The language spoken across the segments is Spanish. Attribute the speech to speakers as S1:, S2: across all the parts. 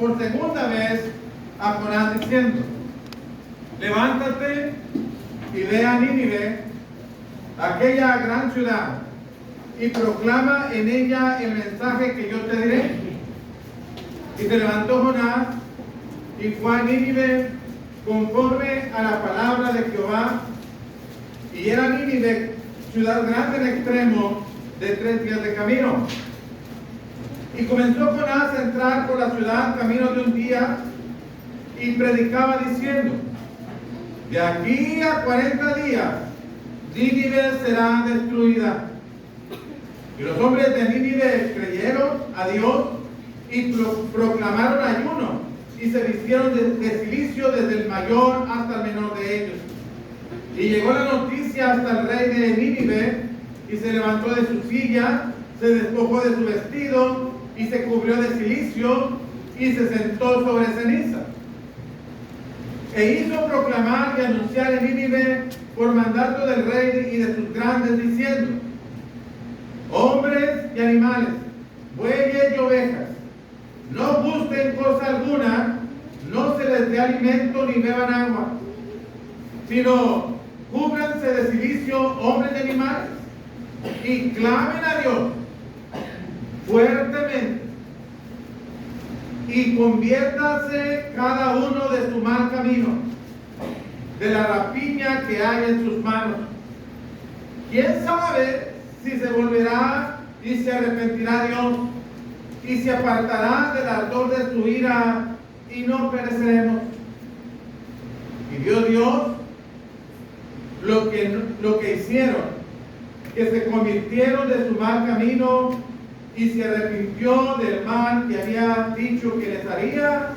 S1: por segunda vez a Jonás diciendo: levántate y ve a Nínive, aquella gran ciudad, y proclama en ella el mensaje que yo te diré. Y se levantó Jonás y fue a Nínive conforme a la palabra de Jehová, y era Nínive ciudad grande en extremo, de 3 días de camino. Y comenzó Jonás a entrar por la ciudad camino de un día, y predicaba diciendo: de aquí a 40 días Nínive será destruida. Y los hombres de Nínive creyeron a Dios y proclamaron ayuno, y se vistieron de cilicio desde el mayor hasta el menor de ellos. Y llegó la noticia hasta el rey de Nínive, y se levantó de su silla, se despojó de su vestido, y se cubrió de cilicio, y se sentó sobre ceniza. E hizo proclamar y anunciar en Nínive por mandato del rey y de sus grandes, diciendo: hombres y animales, bueyes y ovejas, no busquen cosa alguna, no se les dé alimento ni beban agua, sino cúbranse de cilicio hombres y animales, y clamen a Dios fuertemente, y conviértase cada uno de su mal camino, de la rapiña que hay en sus manos. ¿Quién sabe si se volverá y se arrepentirá Dios, y se apartará del ardor de su ira, y no pereceremos? Y vio Dios lo que hicieron, que se convirtieron de su mal camino, y se arrepintió del mal que había dicho que les haría,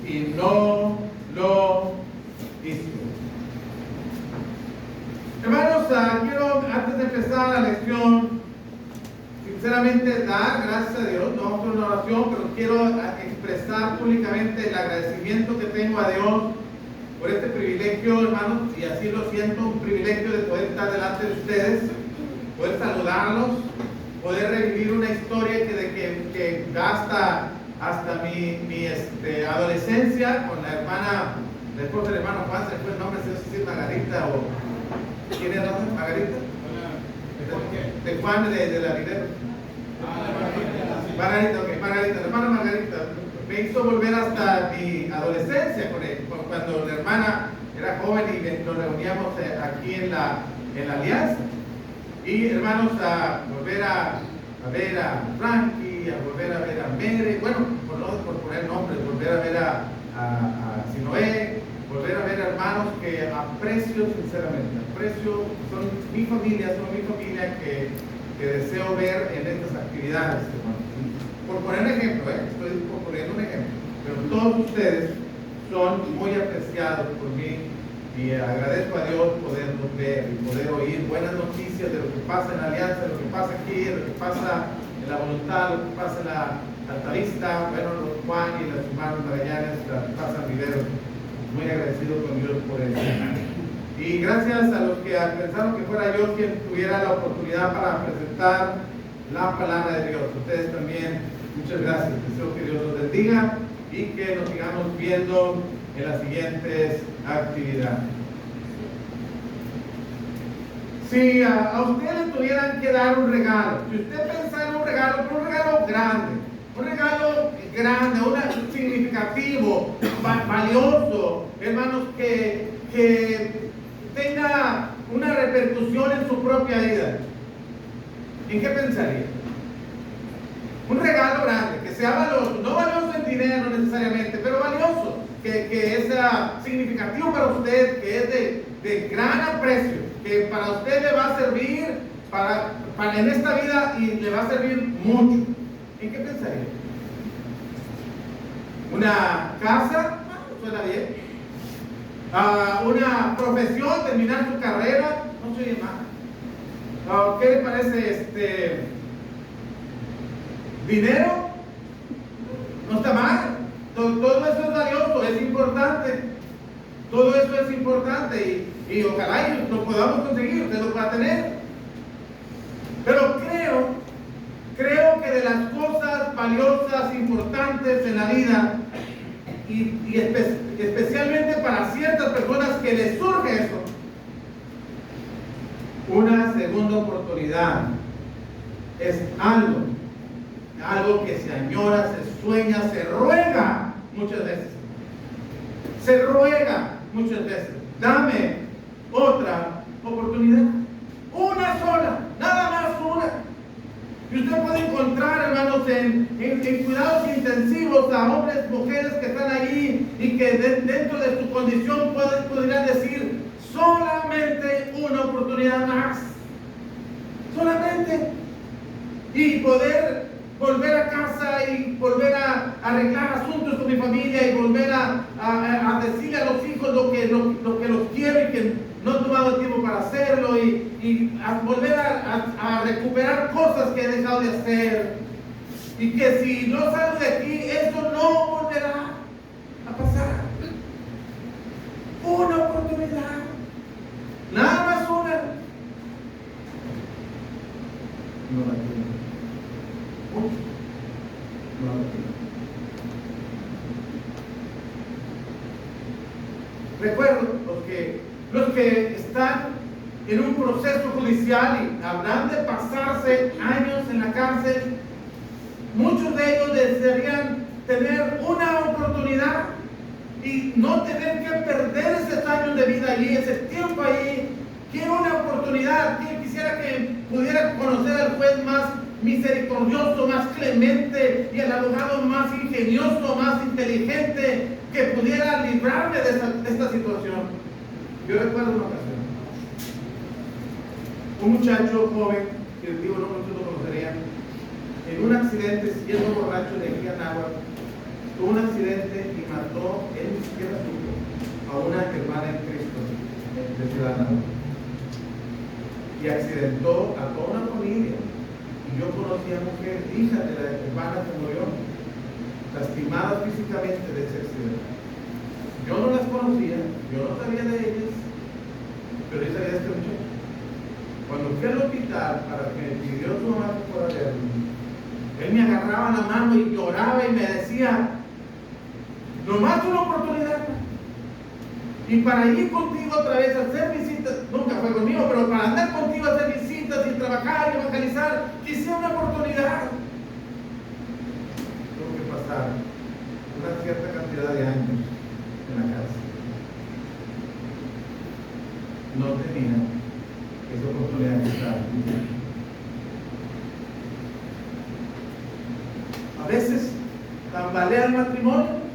S1: y no lo hizo. Hermanos, quiero, antes de empezar la lección, sinceramente dar gracias a Dios. No vamos a hacer una oración, pero quiero expresar públicamente el agradecimiento que tengo a Dios por este privilegio, hermanos, y así lo siento, un privilegio de poder estar delante de ustedes, poder saludarlos, poder revivir una historia que hasta mi adolescencia, con la hermana, la esposa del hermano Juan, se fue el nombre, no sé si es Margarita o... ¿Quién es Margarita? De Juan de la Rivera. Margarita, ok, Margarita, la hermana Margarita me hizo volver hasta mi adolescencia con él, cuando la hermana era joven y nos reuníamos aquí en la Alianza. Y hermanos, a volver a ver a Frankie, a volver a ver a Mere, bueno, por poner nombres, volver a ver a Sinoé, volver a ver hermanos que aprecio sinceramente, son mi familia que deseo ver en estas actividades, hermanos. Por poner un ejemplo, estoy poniendo un ejemplo, pero todos ustedes son muy apreciados por mí, y agradezco a Dios poderlos ver y poder oír buenas noticias de lo que pasa en la Alianza, de lo que pasa aquí, de lo que pasa en la voluntad, lo que pasa en la Altavista, bueno, los Juan y los hermanos Magallanes, lo que pasa en Rivero. Muy agradecido con Dios por eso. Y gracias a los que pensaron que fuera yo quien tuviera la oportunidad para presentar la palabra de Dios. Ustedes también, muchas gracias. Deseo que Dios los bendiga y que nos sigamos viendo en las siguientes actividades. Si a usted le tuvieran que dar un regalo, si usted pensara en un regalo grande, un significativo, valioso, hermanos, que tenga una repercusión en su propia vida, ¿en qué pensaría? Un regalo grande, que sea valioso, no valioso en dinero necesariamente, pero valioso, que sea significativo para usted, que es de gran aprecio, que para usted le va a servir para en esta vida y le va a servir mucho. ¿En qué pensaría? ¿Una casa? Suena bien. ¿Una profesión? ¿Terminar su carrera? No se oye mal. ¿Qué le parece dinero? No está mal. Todo eso es valioso, es importante. Todo eso es importante y ojalá lo podamos conseguir, usted lo pueda tener. Pero creo que de las cosas valiosas, importantes en la vida, y especialmente para ciertas personas que les surge eso. Una segunda oportunidad es algo que se añora, se sueña, se ruega muchas veces. Se ruega muchas veces. Dame otra oportunidad. Una sola, nada más una. Y usted puede encontrar, hermanos, en cuidados intensivos a hombres, mujeres que están ahí y que dentro de su condición podrían decir solamente una oportunidad más. Solamente. Y poder volver a casa y volver a arreglar asuntos con mi familia y volver a decirle a los hijos lo que los quiero y que no he tomado el tiempo para hacerlo y a volver a recuperar cosas que he dejado de hacer, y que si no salgo de aquí eso no volverá a pasar. Una oportunidad, nada más una. No la tiene. No la tiene. Recuerdo los que están en un proceso judicial y habrán de pasarse años en la cárcel. Muchos de ellos desearían tener una oportunidad y no tener que perder esos años de vida allí, ese tiempo allí. Quiero una oportunidad. Quisiera que pudiera conocer al juez más misericordioso, más clemente, y al abogado más ingenioso, más inteligente, que pudiera librarme de esta situación. Yo recuerdo una ocasión, un muchacho joven, que digo, no muchos lo conocerían, en un accidente, siendo borracho de aquí a Náhuatl, tuvo un accidente y mató, él ni siquiera supo, a una hermana en Cristo de Ciudad Náhuatl, y accidentó a toda una familia. Y yo conocí a mujer, hija de la hermana que murió, lastimada físicamente de ese accidente. Yo no las conocía, yo no sabía de ellas, pero yo sabía de este muchacho. Cuando fui al hospital para que me pidió su mamá que fuera a verlo, él me agarraba la mano y lloraba y me decía, nomás una oportunidad, y para ir contigo otra vez a hacer visitas, nunca fue conmigo, pero para andar contigo a hacer visitas y trabajar y evangelizar, quisiera una oportunidad. Tuvo que pasar una cierta cantidad de años en la cárcel. No tenía esa oportunidad que estaba. A veces tambalea el matrimonio,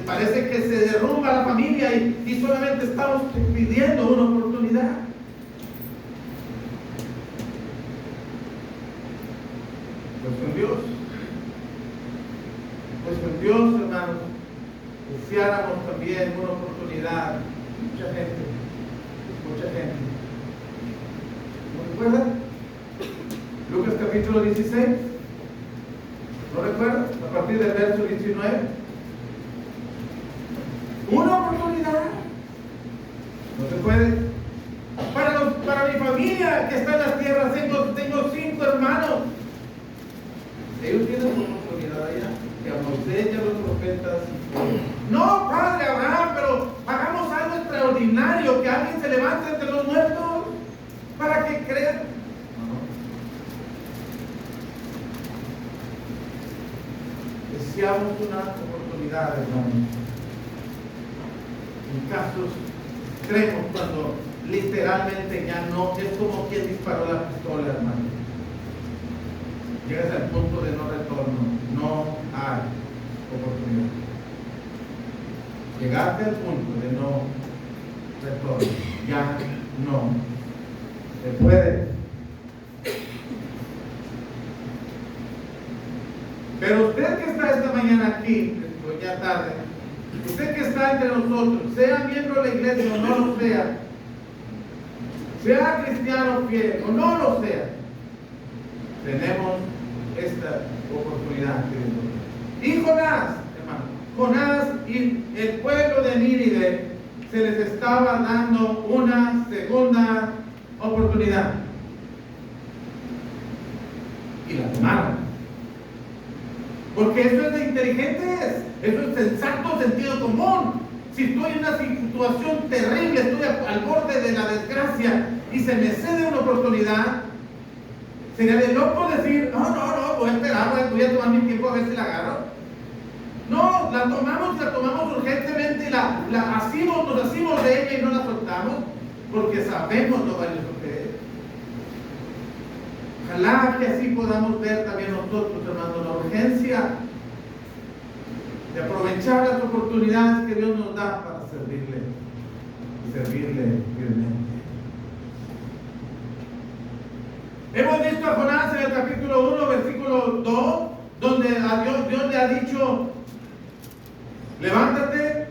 S1: parece que se derrumba la familia y solamente estamos pidiendo una oportunidad. Pues con Dios, hermanos, deseáramos también una oportunidad. Mucha gente. ¿No recuerdan? Lucas capítulo 16. ¿No recuerdan? A partir del verso 19. Una oportunidad. No se puede. Para mi familia que está en las tierras, tengo 5 hermanos. Ellos tienen una oportunidad allá, que a Moisés y a los profetas. No, padre Abraham, pero hagamos algo extraordinario, que alguien se levante entre los muertos para que crean. No. Deseamos una oportunidad, hermanos. En casos extremos, cuando literalmente ya no, es como quien disparó la pistola, hermano. Llegas al punto de no retorno, no hay oportunidad. Llegaste al punto de no retorno, ya no se puede. Pero usted que está esta mañana aquí, ya tarde, usted que está entre nosotros, sea miembro de la iglesia o no lo sea cristiano fiel o no lo sea, tenemos esta oportunidad. Y Jonás, hermano, Jonás y el pueblo de Nínive se les estaba dando una segunda oportunidad y la tomaron. Porque eso es de inteligentes, eso es sensato, sentido común. Si estoy en una situación terrible, estoy al borde de la desgracia y se me cede una oportunidad, sería de loco decir, no, voy a esperar, voy a tomar mi tiempo a ver si la agarro. No, la tomamos urgentemente y nos hacemos de ella y no la soltamos, porque sabemos lo valioso que es. Ojalá que así podamos ver también nosotros, hermanos, la urgencia de aprovechar las oportunidades que Dios nos da para servirle fielmente. Hemos visto a Jonás en el capítulo 1, versículo 2, donde a Dios le ha dicho: levántate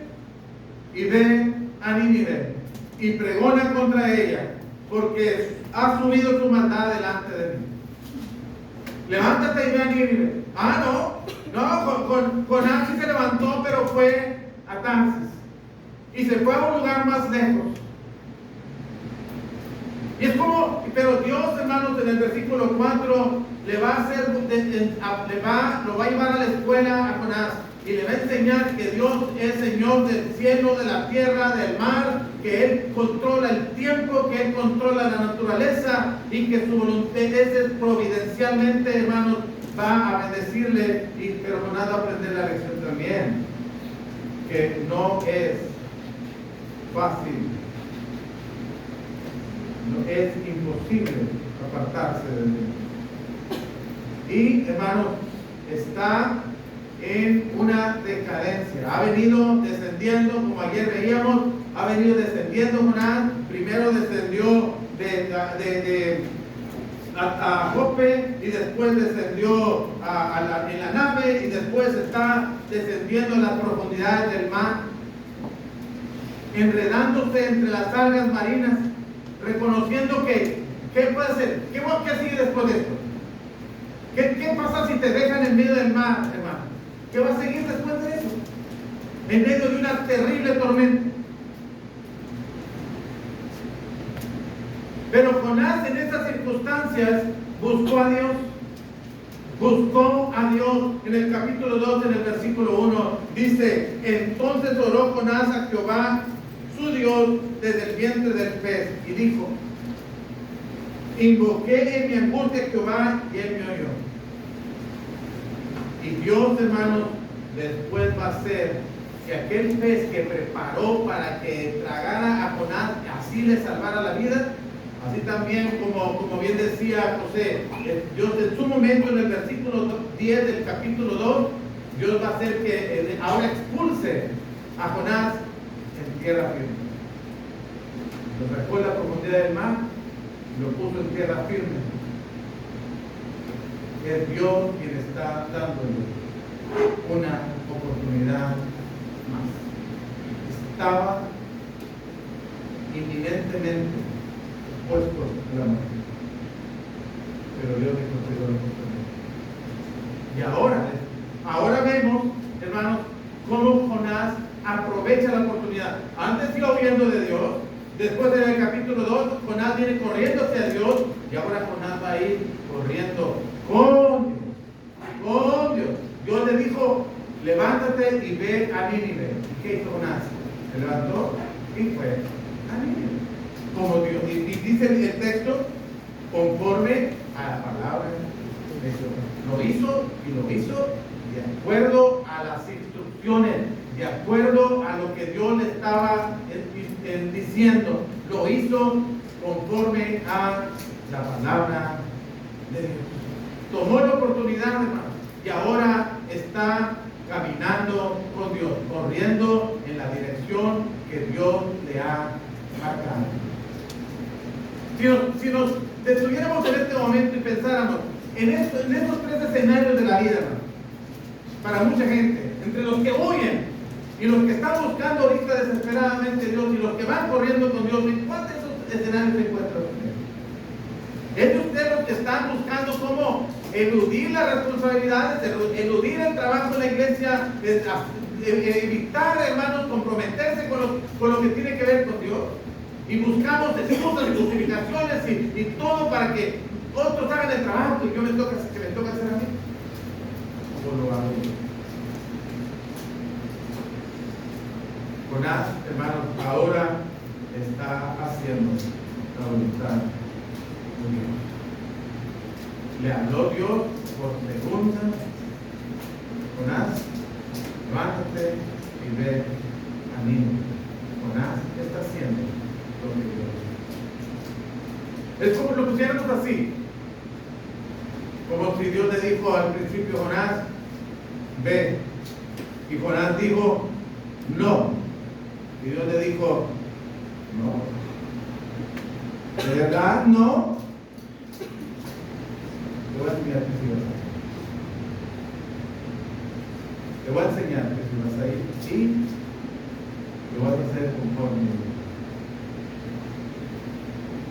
S1: y ve a Nínive y pregona contra ella, porque ha subido su maldad delante de mí. Levántate y ve a Nínive. Jonás sí se levantó, pero fue a Tarsis y se fue a un lugar más lejos. Y es como, pero Dios, hermanos, en el versículo 4 lo va a llevar a la escuela a Jonás y le va a enseñar que Dios es Señor del cielo, de la tierra, del mar, que Él controla el tiempo, que Él controla la naturaleza y que su voluntad es providencialmente, hermanos, va a bendecirle. Pero Jonás va a aprender la lección también, que no es fácil. No es imposible apartarse de Dios. Y, hermanos, está en una decadencia. Ha venido descendiendo, como ayer veíamos, ha venido descendiendo Jonás. Primero descendió a Jope y después descendió en la nave y después está descendiendo en las profundidades del mar, enredándose entre las algas marinas, reconociendo que, ¿qué puede hacer? ¿Qué sigue después de esto? ¿Qué pasa si te dejan en medio del mar, hermano? ¿Qué va a seguir después de eso? En medio de una terrible tormenta. Pero Jonás en esas circunstancias buscó a Dios. En el capítulo 2, en el versículo 1, dice: entonces oró Jonás a Jehová, su Dios, desde el vientre del pez, y dijo: invoqué en mi angustia a Jehová, y él me oyó. Y Dios, hermanos, después va a hacer que aquel pez que preparó para que tragara a Jonás, así le salvara la vida. Así también, como bien decía José, Dios en su momento, en el versículo 10 del capítulo 2, Dios va a hacer que ahora expulse a Jonás en tierra firme. Lo sacó en la profundidad del mar y lo puso en tierra firme. Es Dios quien está dándole una oportunidad más. Estaba inminentemente puesto a la muerte, pero Dios le concedió la oportunidad. Y ahora vemos, hermanos, cómo Jonás aprovecha la oportunidad. Antes iba huyendo de Dios, después en el capítulo 2, Jonás viene corriendo hacia Dios, y ahora Jonás va a ir corriendo con Dios. Dios le dijo: levántate y ve a Nínive. ¿Y qué hizo Jonás? Se levantó y fue a Nínive. Como Dios, y dice el texto, conforme a la palabra de Dios. Lo hizo de acuerdo a las instrucciones, de acuerdo a lo que Dios le estaba diciendo. Lo hizo conforme a la palabra de Dios. Tomó la oportunidad, hermano, y ahora está caminando con Dios, corriendo en la dirección que Dios le ha marcado. Si nos detuviéramos en este momento y pensáramos en estos tres escenarios de la vida, hermano, para mucha gente, entre los que huyen y los que están buscando ahorita desesperadamente a Dios y los que van corriendo con Dios, ¿en cuál de esos escenarios se encuentran ustedes? ¿Es de ustedes los que están buscando cómo eludir las responsabilidades, eludir el trabajo de la iglesia, evitar, hermanos, comprometerse con lo que tiene que ver con Dios? Y buscamos excusas y justificaciones y todo para que otros hagan el trabajo que me toca hacer a mí. o lo hago yo? Jonás, hermanos, ahora está haciendo la voluntad de Dios. Le habló Dios por segunda: Jonás, levántate y ve a Nínive. Jonás está haciendo lo que Dios. Es como lo pusiéramos así, como si Dios le dijo al principio: Jonás, ve. Y Jonás dijo: no. Y Dios le dijo: no. ¿De verdad no? Te voy a enseñar que si vas a ir. Te voy a enseñar que si vas a ir y lo vas a hacer conforme.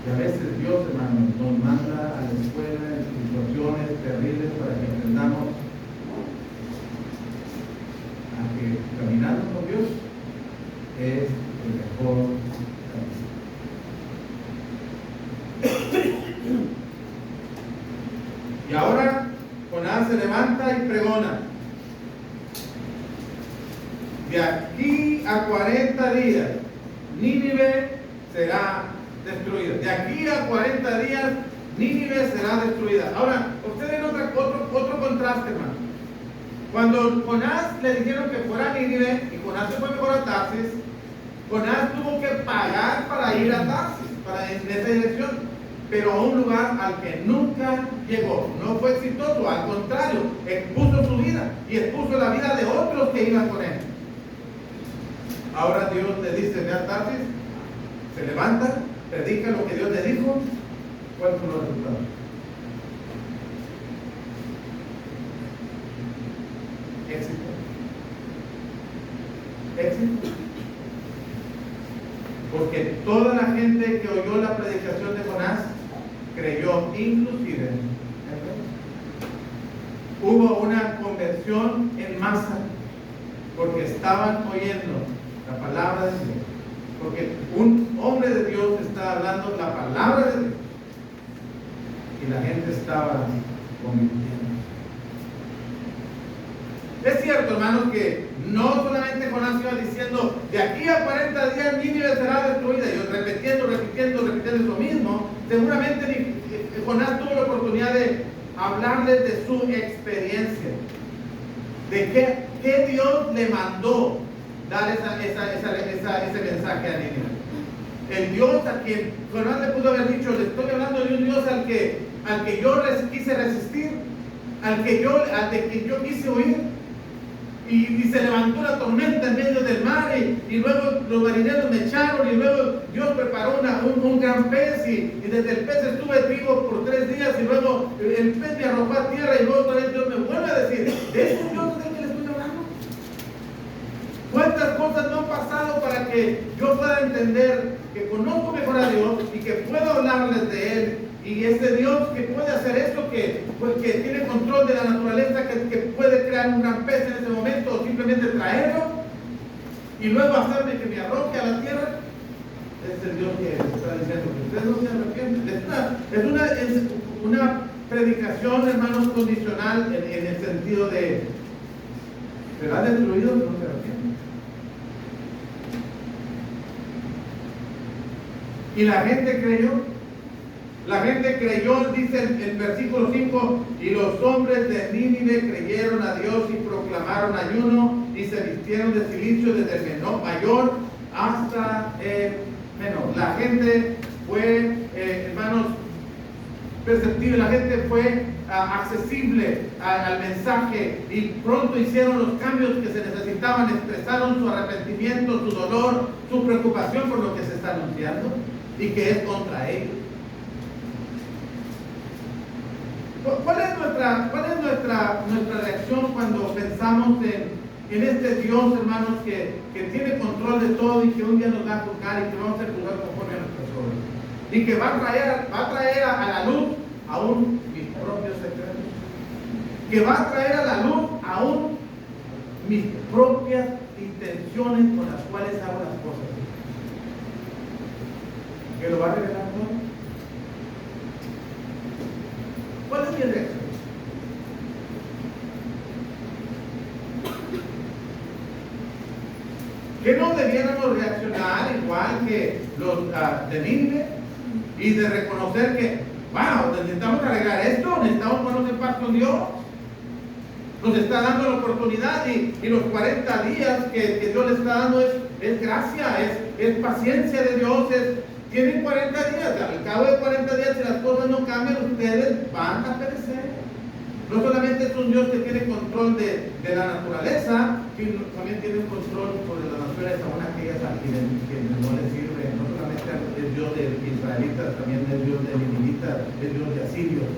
S1: Y a veces Dios, hermanos, nos manda a la escuela en situaciones terribles para que aprendamos a que caminando con Dios es el mejor camino. Y ahora Jonás se levanta y pregona: de aquí a 40 días Nínive será destruida. De aquí a 40 días Nínive será destruida. Ahora, ustedes notan otro contraste, hermano. Cuando Jonás le dijeron que fuera a Nínive y Jonás se fue mejor a Tarsis, Jonás tuvo que pagar para ir a Tarsis, en esa dirección, pero a un lugar al que nunca llegó. No fue exitoso, al contrario, expuso su vida y expuso la vida de otros que iban con él. Ahora Dios le dice: ve a Tarsis, se levanta, predica lo que Dios le dijo. ¿Cuáles son los resultados? Éxito. Éxito. Porque toda la gente que oyó la predicación de Jonás creyó, inclusive en él. Hubo una conversión en masa porque estaban oyendo la palabra de Dios. Porque un hombre de Dios está hablando la palabra de Dios y la gente estaba convirtiendo. Es cierto, hermanos, que no solamente Jonás iba diciendo: de aquí a 40 días Nínive será destruida, y repitiendo lo mismo. Seguramente Jonás tuvo la oportunidad de hablarles de su experiencia, de qué Dios le mandó dar ese mensaje a Nínive. El Dios a quien Jonás le pudo haber dicho: le estoy hablando de un Dios al que yo quise resistir, al que yo quise huir. Y se levantó la tormenta en medio del mar, y luego los marineros me echaron, y luego Dios preparó un gran pez, y desde el pez estuve vivo por 3 días, y luego el pez me arrojó a tierra, y luego otra vez Dios me vuelve a decir: ¿de ese Dios del que le estoy hablando? ¿Cuántas cosas no han pasado para que yo pueda entender que conozco mejor a Dios y que puedo hablarles de Él? Y ese Dios que puede hacer esto, que tiene control de la naturaleza, que puede crear un gran pez en ese momento, o simplemente traerlo y luego hacerme que me arroje a la tierra, es el Dios que está diciendo que ustedes no se arrepienten. Es una predicación, hermanos, condicional en el sentido de: ¿será destruido? No se arrepienten. Y la gente creyó. La gente creyó, dice el versículo 5: y los hombres de Nínive creyeron a Dios y proclamaron ayuno y se vistieron de silicio desde el mayor hasta el menor. La gente fue, hermanos, perceptible, la gente fue accesible al mensaje, y pronto hicieron los cambios que se necesitaban, expresaron su arrepentimiento, su dolor, su preocupación por lo que se está anunciando y que es contra ellos. ¿Cuál es nuestra reacción cuando pensamos en este Dios, hermanos, que tiene control de todo y que un día nos va a juzgar y que vamos a juzgar conforme a nuestras obras? Y que va a traer a la luz aún mis propios secretos. Que va a traer a la luz aún mis propias intenciones con las cuales hago las cosas. Que lo va a revelar todo. ¿Cuál es mi reacción? ¿Que no debiéramos reaccionar igual que los de Nínive? Y de reconocer que, wow, necesitamos arreglar esto, necesitamos ponernos en paz con Dios. Nos está dando la oportunidad y los 40 días que Dios le está dando es gracia, es paciencia de Dios. Tienen 40 días, al cabo de 40 días, si las cosas no cambian, ustedes van a perecer. No solamente es un Dios que tiene control de la naturaleza, sino también tiene un control sobre las naciones, aún aquellas a quienes no les sirve. No solamente es Dios de israelitas, también es Dios de ninivitas, es Dios de asirios.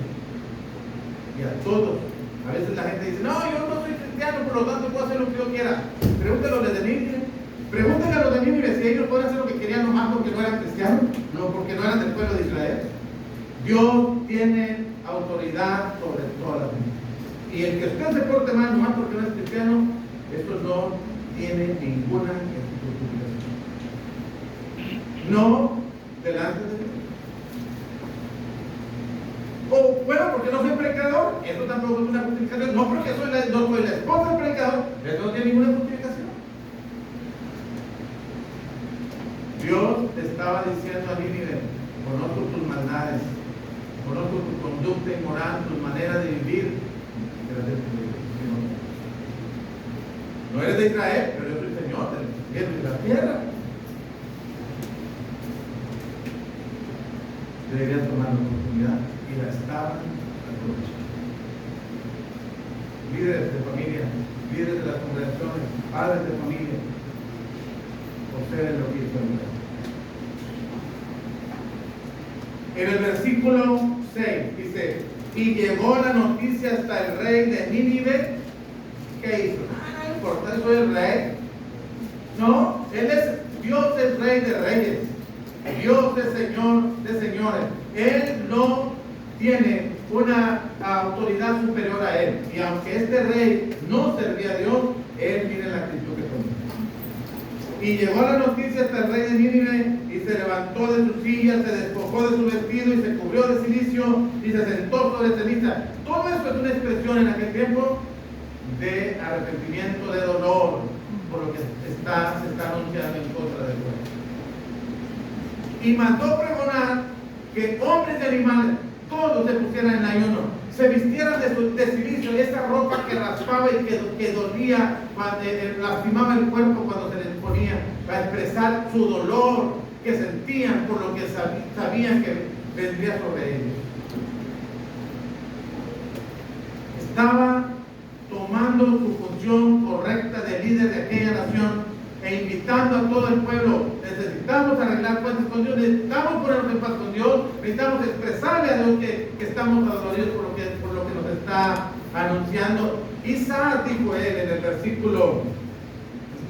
S1: Y a todos. A veces la gente dice, no, yo no soy cristiano, por lo tanto puedo hacer lo que yo quiera. Pregúntale a los de Nínive. Pregúntale a los de Nínive si ellos pueden hacer lo que querían nomás porque no eran cristianos, no porque no eran del pueblo de Israel. Dios tiene autoridad sobre toda la vida. Y el que usted se porte mal nomás porque no es cristiano, esto no tiene ninguna justificación. No delante de Dios. O bueno, porque no soy predicador, eso tampoco es una justificación. No porque no soy la esposa del predicador, eso no tiene ninguna justificación. Dios te estaba diciendo a Nínive, conozco tus maldades, conozco tu conducta inmoral, tu manera de vivir. No eres de Israel, pero yo soy Señor del cielo y de la tierra. Deberían tomar la oportunidad y la estaban aprovechando. Líderes de familia, líderes de las congregaciones, padres de familia, observen lo que hizo el En el versículo 6 dice, y llegó la noticia hasta el rey de Nínive. ¿Qué hizo? No importa, soy el rey. No, Dios es rey de reyes. Dios es Señor de señores. Él no tiene una autoridad superior a él. Y aunque este rey no servía a Dios, él mire la actitud que tomó. Y llegó la noticia hasta el rey de Nínive y se levantó de su silla, se despojó de su vestido y se cubrió de cilicio y se sentó sobre ceniza. Todo eso es una expresión en aquel tiempo de arrepentimiento, de dolor por lo que se está anunciando en contra del pueblo. Y mandó pregonar que hombres y animales todos se pusieran en ayuno, se vistieran de cilicio, y esa ropa que raspaba y que dolía, lastimaba el cuerpo cuando se les ponía, para expresar su dolor que sentían por lo que sabían que vendría sobre ellos. Estaba tomando su función correcta de líder de aquella nación e invitando a todo el pueblo. Necesitamos arreglar cuentas con Dios, necesitamos ponernos en paz con Dios, necesitamos expresarle a Dios que estamos adoloridos por lo que nos está anunciando. Quizás, dijo él en el versículo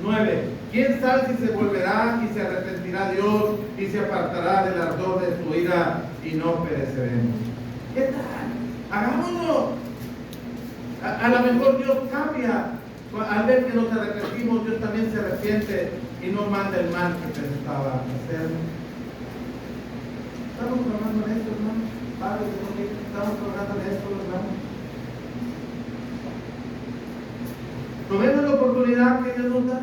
S1: 9, quién sabe si se volverá y se arrepentirá Dios y se apartará del ardor de su ira y no pereceremos. ¿Qué tal? Hagámoslo. A lo mejor Dios cambia. Al ver que nos arrepentimos, Dios también se arrepiente y no manda el mal que pensaba hacer. Estamos trabajando en esto, hermanos. Padres de familia, estamos trabajando en esto, hermanos. Tomemos la oportunidad que Dios nos da.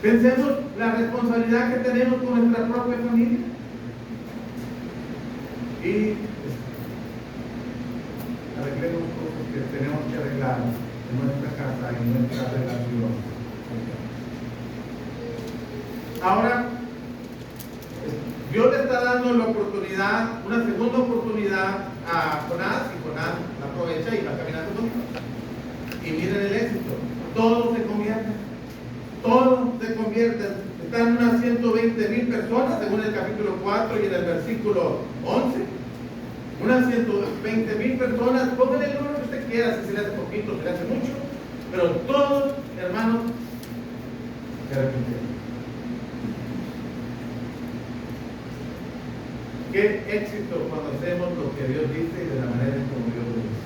S1: Pensemos la responsabilidad que tenemos con nuestra propia familia. Y arreglemos cosas que tenemos que arreglar en nuestra casa y en nuestra relación. Ahora, Dios le está dando la oportunidad, una segunda oportunidad a Jonás, y Jonás la aprovecha y va caminando con Dios. Y miren el éxito, todos se convierten, todos se convierten. Están unas 120,000 personas, según el capítulo 4 y en el versículo 11. Unas 120,000 personas, pónganle el número que usted quiera, si se le hace poquito, se le hace mucho, pero todos, hermanos, se arrepintieron. Qué éxito cuando hacemos lo que Dios dice y de la manera en como Dios lo dice.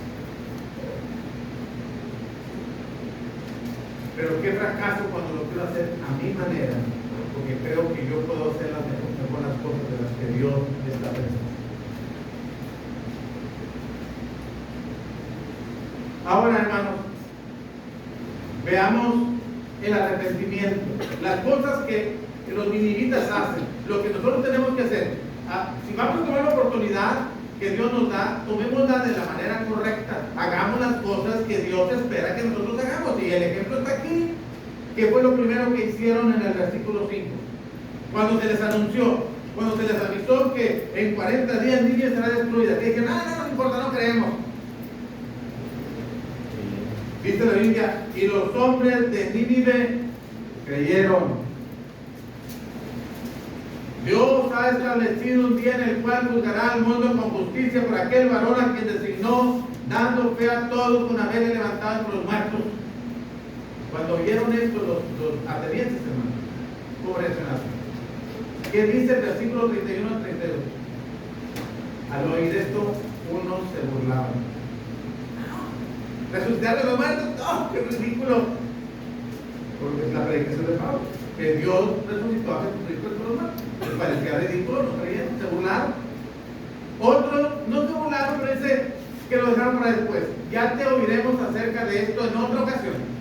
S1: Pero qué fracaso cuando lo quiero hacer a mi manera, porque creo que yo puedo hacer las mejores cosas de las que Dios está pensando. Ahora, hermanos, Veamos el arrepentimiento, las cosas que los ninivitas hacen, lo que nosotros tenemos que hacer. Si vamos a tomar la oportunidad que Dios nos da, tomémosla de la manera correcta, hagamos las cosas que Dios espera que nosotros hagamos. Y el ejemplo está aquí. ¿Qué fue lo primero que hicieron en el versículo 5? Cuando se les anunció, cuando se les avisó que en 40 días Nínive será destruida, que dijeron, no nos importa, no creemos. Dice la Biblia, y los hombres de Nínive creyeron. Dios ha establecido un día en el cual juzgará al mundo con justicia por aquel varón a quien designó, dando fe a todos con haberle levantado entre los muertos. Cuando oyeron esto los atenienses, hermanos, ¿cómo reaccionaron? ¿Qué dice el versículo 31 al 32? Al oír esto, unos se burlaban. ¿Resucitar de los muertos? ¡No! ¡Qué ridículo! Porque es la predicación de Pablo, que Dios resucitó a Jesucristo de los muertos. Les parecía ridículo, no creían, se burlaron. Otros no se burlaron, pero dice que lo dejaron para después. Ya te oiremos acerca de esto en otra ocasión.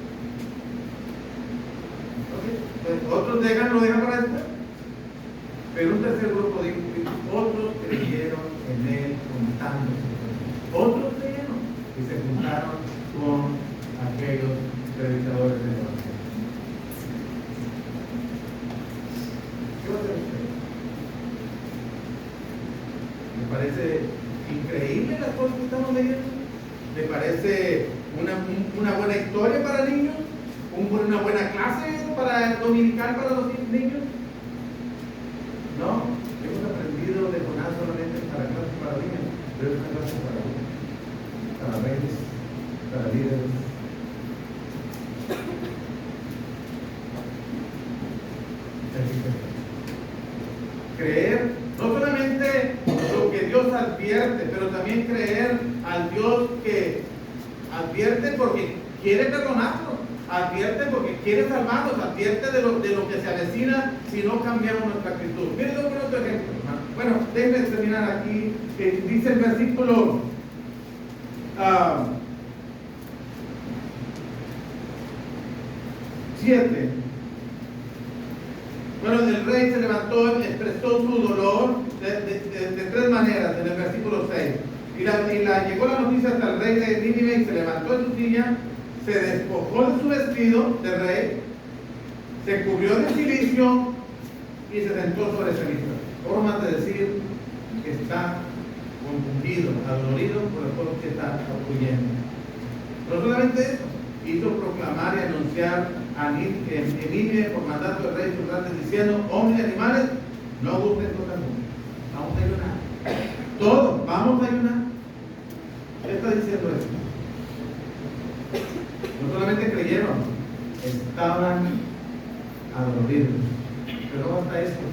S1: Otros lo dejan para después. Pero un tercer grupo dijo, otros creyeron en él juntándose. Otros creyeron y se juntaron con aquellos predicadores del evangelio. ¿Qué va a hacer usted? ¿Le parece increíble las cosas que estamos leyendo? ¿Le parece una buena historia para niños? ¿Una buena clase para dominical para los niños? No, hemos aprendido de Jonás solamente para clases para niños, pero es una clase para reyes, para líderes. Creer, no solamente lo que Dios advierte, pero también creer al Dios que advierte porque quiere perdonarnos, advierte porque quiere salvarnos, advierte de lo que se avecina si no cambiamos nuestra actitud. Miren otro ejemplo, hermano. Bueno, déjenme terminar aquí. Dice el versículo 7. Bueno, el rey se levantó, expresó su dolor de tres maneras en el versículo 6. Llegó la noticia hasta el rey de Nínive y se levantó de su silla, se despojó de su vestido de rey, se cubrió de silicio y se sentó sobre ceniza. Formas de decir que está confundido, adolorido por las cosas que está ocurriendo. No solamente eso, hizo proclamar y anunciar en Nínive por mandato del rey sus grandes diciendo, hombres y animales, no busquen cosas nuevas. Vamos a ayunar. Todos, vamos a ayunar. ¿Qué está diciendo esto? No solamente creyeron, estaban adoloridos. Pero no basta esto.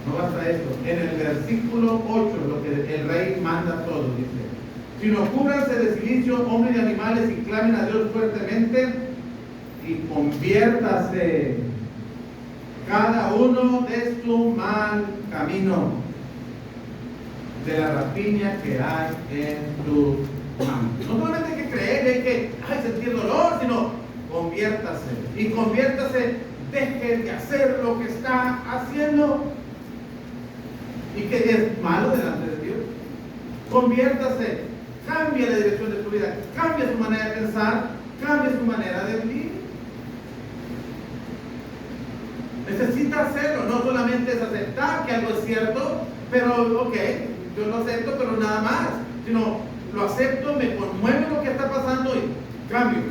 S1: No basta esto. En el versículo 8, lo que el rey manda a todos, dice, sino cúbranse de silicio, hombres y animales, y clamen a Dios fuertemente, y conviértase cada uno de su mal camino, de la rapiña que hay en tu mano. No solamente hay que creer, hay que sentir dolor, sino conviértase. Y conviértase, deje de hacer lo que está haciendo y que es malo delante de Dios. Conviértase, cambie la dirección de su vida, cambie su manera de pensar, cambie su manera de vivir. Necesita hacerlo, no solamente es aceptar que algo es cierto, pero ok, yo lo acepto, pero nada más, sino lo acepto, me conmueve lo que está pasando y cambio.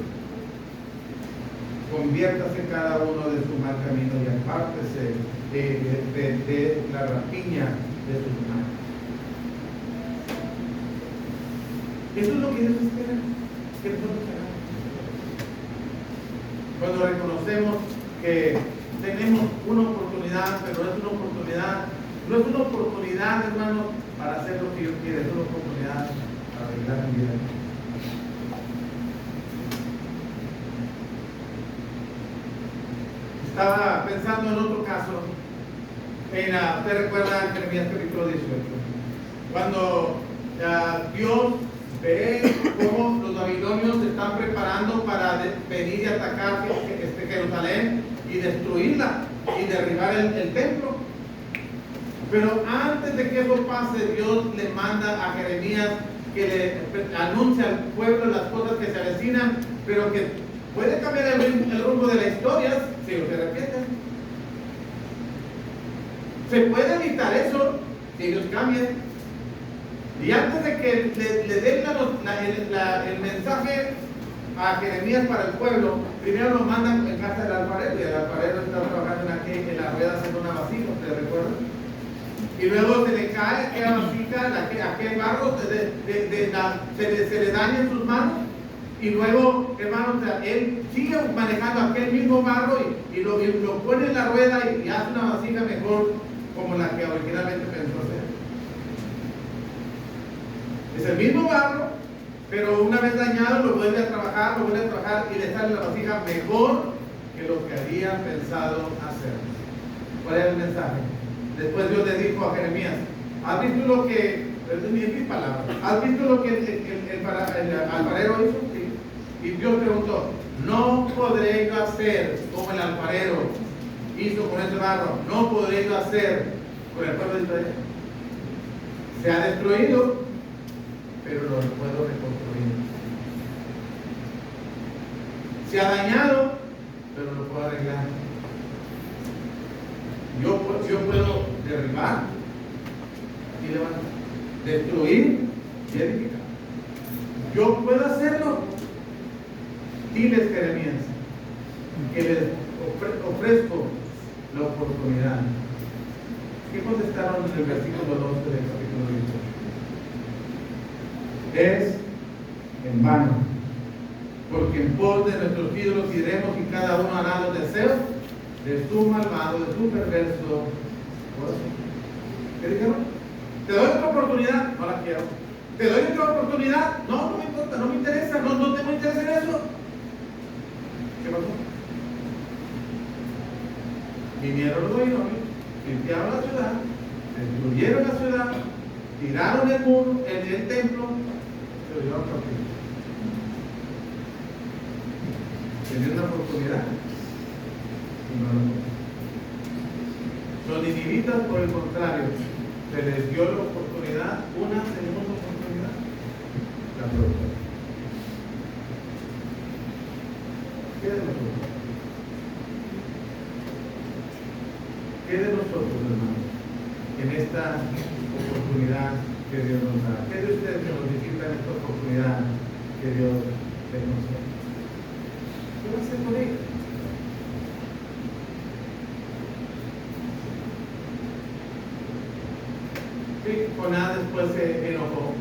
S1: Conviértase cada uno de su mal camino y apártese de la rapiña de sus manos. Eso es lo que Dios espera que nosotros hagamos. Cuando reconocemos que tenemos una oportunidad, pero no es una oportunidad, hermanos, para hacer lo que Dios quiere, es una oportunidad para arreglar mi vida. Estaba pensando en otro caso, ¿ustedes recuerdan Jeremías capítulo 18? Cuando Dios ve cómo los babilonios se están preparando para venir y atacar Jerusalén y destruirla y derribar el templo. Pero antes de que eso pase, Dios le manda a Jeremías que le anuncie al pueblo las cosas que se avecinan, pero que puede cambiar el rumbo de la historia si ellos se arrepienten. Se puede evitar eso si ellos cambian. Y antes de que le den el mensaje a Jeremías para el pueblo, primero lo mandan en casa del alfarero, y el alfarero está trabajando en la rueda haciendo una vasija, ¿ustedes recuerdan? Y luego se le cae aquella vasija, aquel barro, se le daña en sus manos. Y luego, hermanos, él sigue manejando aquel mismo barro y lo pone en la rueda y hace una vasija mejor como la que originalmente pensó hacer. Es el mismo barro, pero una vez dañado lo vuelve a trabajar y le sale la vasija mejor que lo que había pensado hacer. ¿Cuál es el mensaje? Después Dios le dijo a Jeremías: ¿has visto lo que, en mis palabras, ¿has visto lo que el alfarero hizo? Sí. Y Dios preguntó: ¿no podré yo hacer como el alfarero hizo con este barro? ¿No podré yo hacer con el pueblo de Israel? Se ha destruido, pero lo puedo reconstruir. Se ha dañado, pero lo puedo arreglar. Yo puedo derribar y levantar, destruir y edificar. Yo puedo hacerlo. Diles, Jeremías, que les ofrezco la oportunidad. ¿Qué contestaron en el versículo 12 del capítulo 18? Es en vano, porque en pos de nuestros ídolos iremos y cada uno hará los deseos de su malvado, de su perverso corazón. ¿Qué dijeron? ¿Te doy otra oportunidad? No la quiero. ¿Te doy otra oportunidad? No, no me importa, no me interesa, no tengo interés en eso. ¿Qué pasó? Vinieron los babilonios, limpiaron la ciudad, destruyeron la ciudad, tiraron el muro, el templo, se lo llevaron cautivo. Tenían una oportunidad. Los ninivitas, por el contrario, se les dio la oportunidad, una segunda oportunidad, la próxima. ¿Qué de nosotros? ¿Qué de nosotros, hermanos, en esta oportunidad que Dios nos da? ¿Qué de ustedes que nos disfrutan esta oportunidad que Dios nos da? ¿Qué va a hacer con ella? Jonás después se enojó.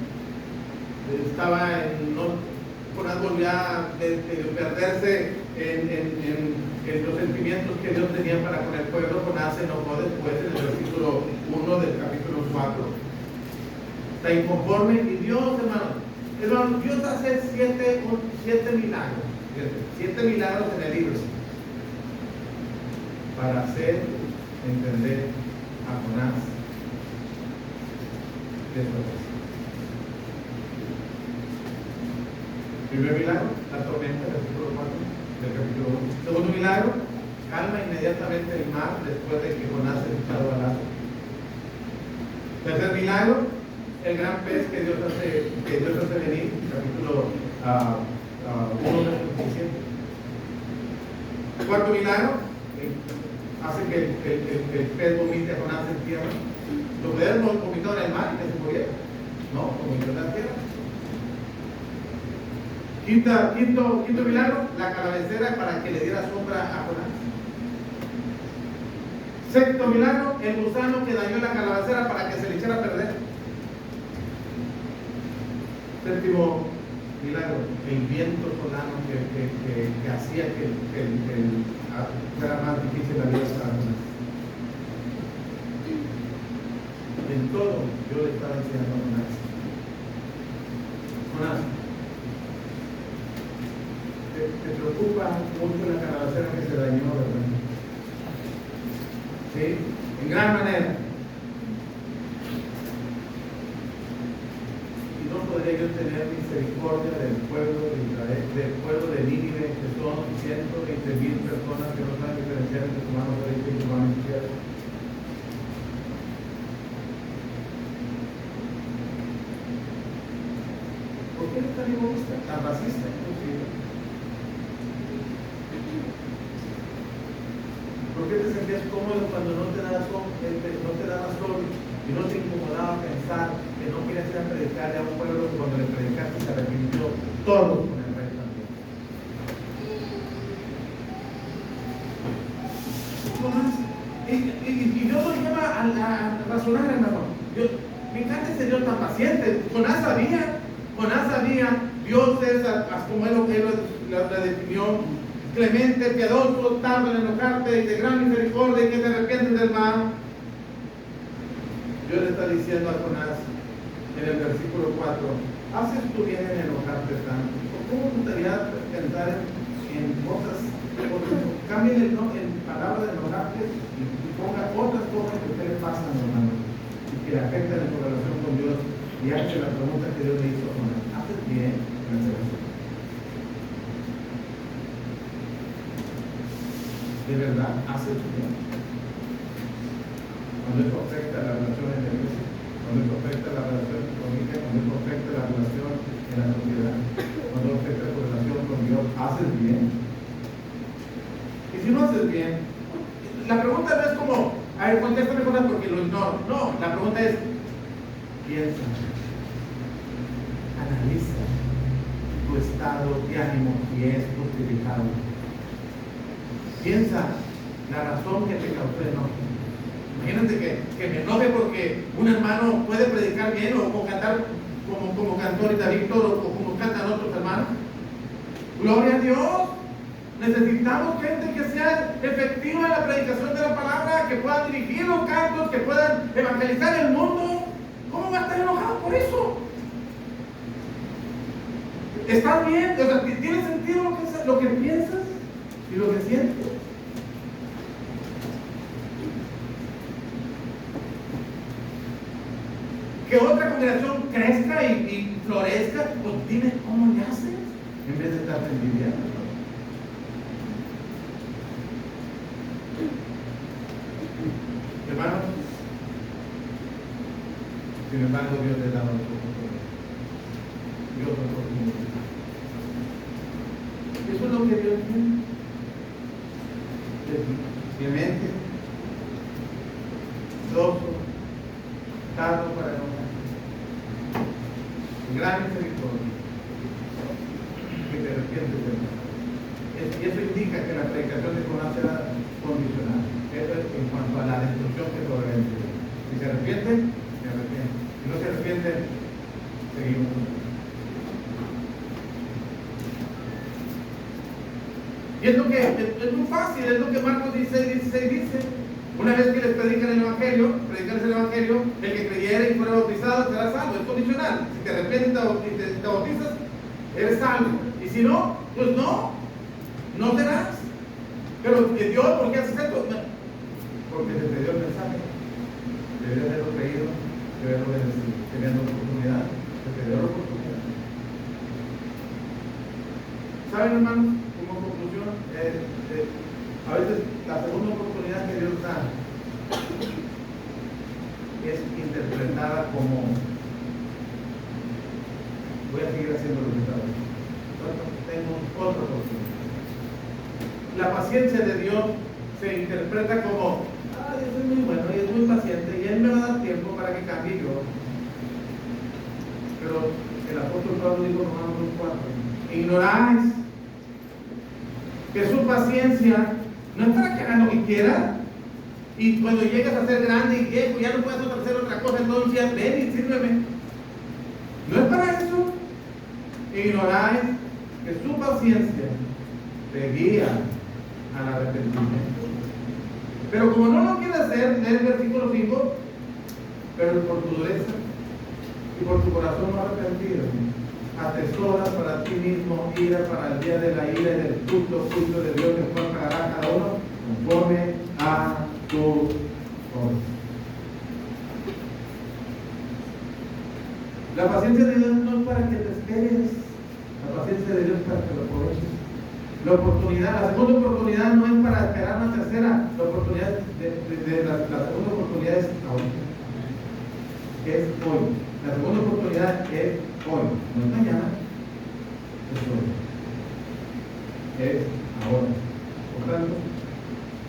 S1: Jonás volvió a perderse en los sentimientos que Dios tenía para con el pueblo. Jonás se enojó después en el versículo 1 del capítulo 4. Está inconforme y Dios, hermano, Dios hace siete milagros. 7 milagros en el libro para hacer entender a Jonás. Primer milagro, la tormenta, versículo 4 del capítulo 1. Segundo milagro, calma inmediatamente el mar después de que Jonás se echado al agua. Tercer milagro, el gran pez que Dios hace venir, capítulo 1, versículo 17. Cuarto milagro, hace que el pez vomite a Jonás en tierra. Lo pudieron vomitar en el mar y que se muriera. No, vomitó en la tierra. Quinto milagro, la calavecera para que le diera sombra a Jonás. Sexto milagro, el gusano que dañó la calavecera para que se le echara a perder. Séptimo milagro, el viento solano que hacía que fuera más difícil la vida para Jonás. En todo yo le estaba enseñando a Jonás. Jonás, te preocupa mucho la calavecera que se dañó, ¿verdad? ¿Sí? En gran manera. Y no podría yo tener mis misericordia del pueblo de Israel, del pueblo de Nínive, que son 120,000 personas que no saben diferenciar entre su mano derecha y su mano izquierda. ¿Por qué eres tan egoísta, tan racista inclusive? ¿Por qué te sentías cómodo cuando no te daba sol y no te incomodaba pensar que no querías ir a predicarle a un pueblo que cuando le predicaste se arrepintió todos con el rey también? Y Dios nos llama a razonar, hermano. Me encanta ese Dios tan paciente. Jonás sabía, Dios es, como él lo definió, clemente, piadoso, tardo en enojarte y de gran misericordia y que te arrepientes del mal. Dios le está diciendo a Jonás en el versículo 4, ¿haces tú bien en enojarte tanto? ¿Cómo te gustaría pensar en cosas? Cambien en palabra de enojarte y ponga otras cosas que a usted le pasan, hermano, y que le afectan en su relación con Dios, y hace la pregunta que Dios le hizo a Jonás: ¿haces bien en hacer eso? ¿De verdad haces bien? Cuando eso afecta la relación en la iglesia, cuando eso afecta la relación en tu familia, cuando eso afecta la relación en la sociedad, cuando afecta tu relación con Dios, ¿haces bien? Y si no haces bien, la pregunta no es como, a ver, contéstame cosas porque lo ignoro. No, la pregunta es, piensa, analiza tu estado de ánimo y es justificado. Piensa la razón que te causó enojo. Imagínate que me enoje porque un hermano puede predicar bien o cantar como cantó ahorita Víctor o como cantan otros hermanos. Gloria a Dios. Necesitamos gente que sea efectiva en la predicación de la palabra, que puedan dirigir los cantos, que puedan evangelizar el mundo. ¿Cómo va a estar enojado por eso? ¿Estás bien? O sea, ¿tiene sentido lo que piensas y lo que sientes? Que otra congregación crezca y florezca, pues dime cómo le haces en vez de estar envidiando. Hermanos, sin embargo, Dios le da una oportunidad. Dios nos oportunidad. Eso es lo que Dios tiene. Clemente, doso, tardo para enojar, gran misericordia, que te arrepientes del mal. Y eso indica que la predicación de Jonás era condicional. Eso es en cuanto a la destrucción que sobreviene. Si se arrepiente, se arrepiente. Si no se arrepiente, seguimos. Y es muy fácil, es lo que Marcos 16 dice. Una vez que les predican el Evangelio, el que creyera y fuera bautizado será salvo. Es condicional. Si te arrepientes y te bautizas, eres salvo. Y si no, pues no serás. Pero Dios, ¿por qué haces esto? Porque se te dio el mensaje. Deberías haberlo creído, deberías haberlo obedecido. Tenías la oportunidad, se te dio la oportunidad. ¿Saben, hermanos? Como conclusión, a veces la segunda oportunidad que Dios da es interpretada como: voy a seguir haciendo lo que estaba haciendo. Tengo otra oportunidad. La paciencia de Dios se interpreta como: Dios es muy bueno y es muy paciente y Él me va a dar tiempo para que cambie yo. Pero el apóstol Pablo dijo en Romanos 4: ignoráis que su paciencia no es para que hagan lo que quieran, y cuando llegas a ser grande y viejo ya no puedes hacer otra cosa, entonces ven y sírveme. No es para eso. Ignoráis que su paciencia te guía al arrepentimiento. Pero como no lo quieres hacer, lee el versículo 5: pero por tu dureza y por tu corazón no arrepentido, atesoras para ti mismo ira para el día de la ira y del justo de Dios, que cual pagará a cada uno conforme a tu obra. La paciencia de Dios no es para que te esperes la paciencia de Dios para que lo aproveches. La oportunidad, la segunda oportunidad no es para esperar una tercera, la oportunidad la segunda oportunidad es ahorita. Es hoy. La segunda oportunidad es hoy, no es mañana, es hoy. Es ahora. Por tanto,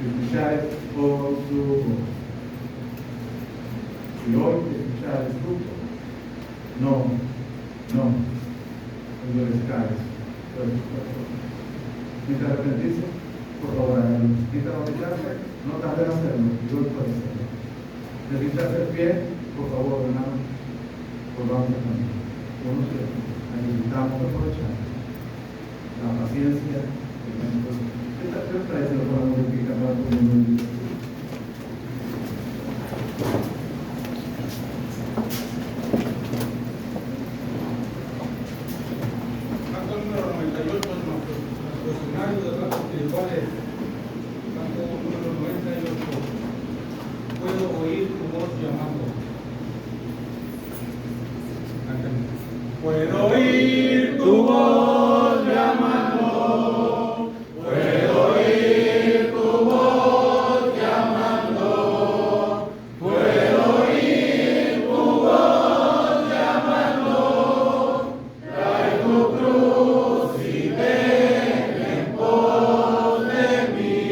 S1: escuchar por su voz. Si hoy escuchar el fruto, no endurezcáis vuestros corazones. Mientras arrepentirse, por favor, háganlo. Mientras bautizarse, no tarden en hacerlo, y hoy puede hacerlo. Necesitas ser fiel, por favor, hermano, volvamos a camino. Uno cierto, necesitamos aprovechar la paciencia de nuestros. Esta tres lo podemos explicar para todo el mundo.
S2: Puedo oír tu voz llamando, puedo oír tu voz llamando, puedo oír tu voz llamando, trae tu cruz y ven en pos de mí,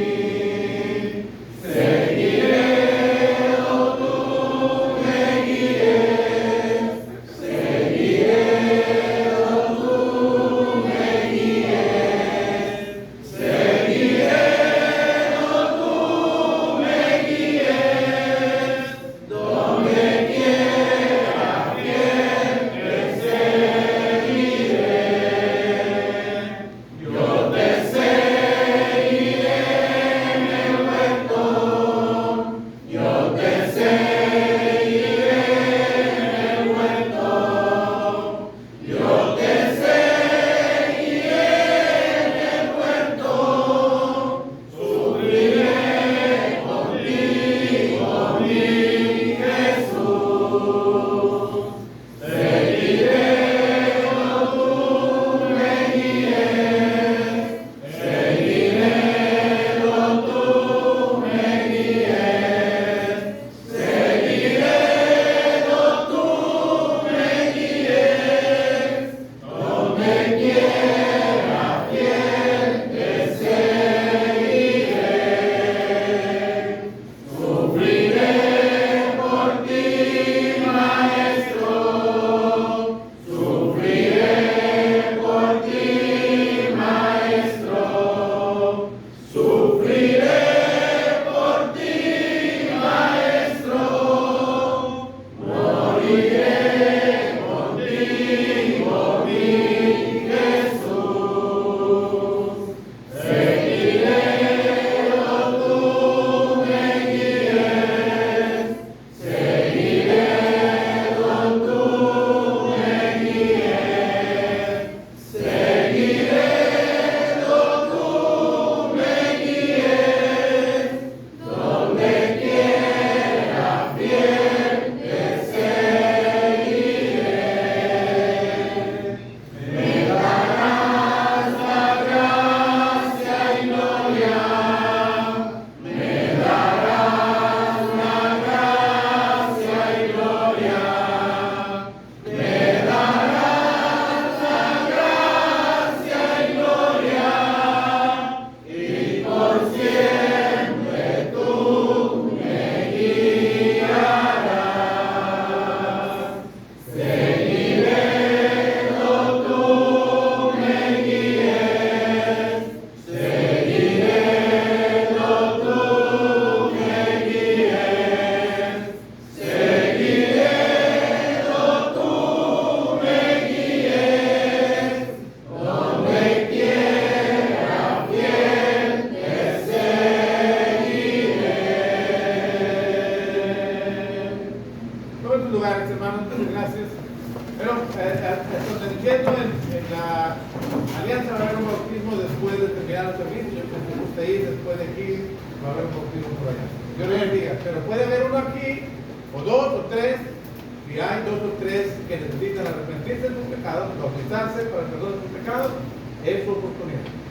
S2: seguiré o tú me guíes, seguiré.
S1: Entiendo en la alianza va a haber un bautismo después de terminar el servicio. Yo pensé que usted ir después de aquí va a haber un bautismo por allá. Dios le bendiga. Pero puede haber uno aquí, o dos, o tres, Si hay 2 o 3 que necesitan arrepentirse de sus pecados, bautizarse para el perdón de sus pecados, es su oportunidad.